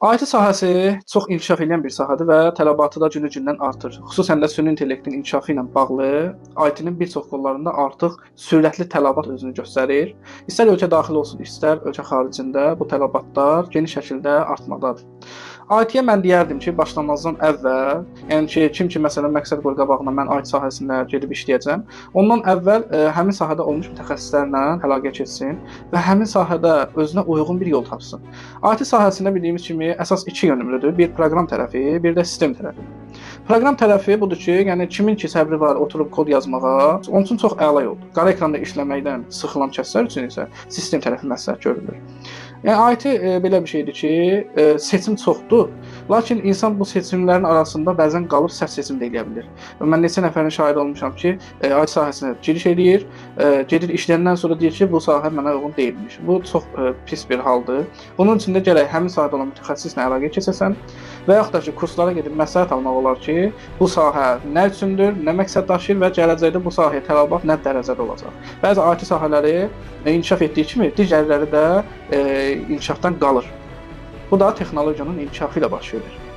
IT sahəsi çox inkişaf edən bir sahədir və tələbatı da günü-gündən artır. Xüsusən də süni intellektin inkişafı ilə bağlı IT-nin bir çox qollarında artıq sürətli tələbat özünü göstərir. İstər ölkə daxili olsun, istər ölkə xaricində bu tələbatlar geniş şəkildə artmaqdadır. IT-yə mən deyərdim ki, başlamazdan əvvəl, yəni ki, kim ki məsələn məqsəd qoyur qabağına mən IT sahəsində gedib işləyəcəm, ondan əvvəl həmin sahədə olmuş mütəxəssislərlə əlaqə keçsin və həmin sahədə özünə uyğun bir yol tapsın. IT sahəsində bildiyimiz kimi əsas iki yönümlüdür. Bir proqram tərəfi, bir də sistem tərəfi. Proqram tərəfi budur ki, yəni kimin ki səbri var oturub kod yazmağa, onun üçün çox əla yoldur. Qara ekranda işləməkdən sıxılan kəslər üçün isə sistem tərəfi məsləhət görülür. Yəni IT belə bir şeydir ki, seçim çoxdur, lakin insan bu seçimlərin arasında bəzən qalıb səhv seçim də edə bilər. Mən neçə nəfərin şahidi olmuşam ki, IT sahəsinə giriş eləyir, gedir işləyəndən sonra deyir ki, bu sahə mənə uyğun deyilmiş. Bu çox pis bir haldır. Bunun üçün də gərək həmin sahədə olan mütəxəssislə əlaqə keçəsən və yaxud da ki, kurslara gedib məsləhət almaq olar ki, bu sahə nə üçündür, nə məqsəd daşıyır və gələcəkdə bu sahəyə tələbat nə dərəcədə olacaq. Bəzi IT sahələri inkişaf etdiyi kimi digərləri də inkişafdan qalır. Bu da texnologiyanın inkişafı ilə baş verir.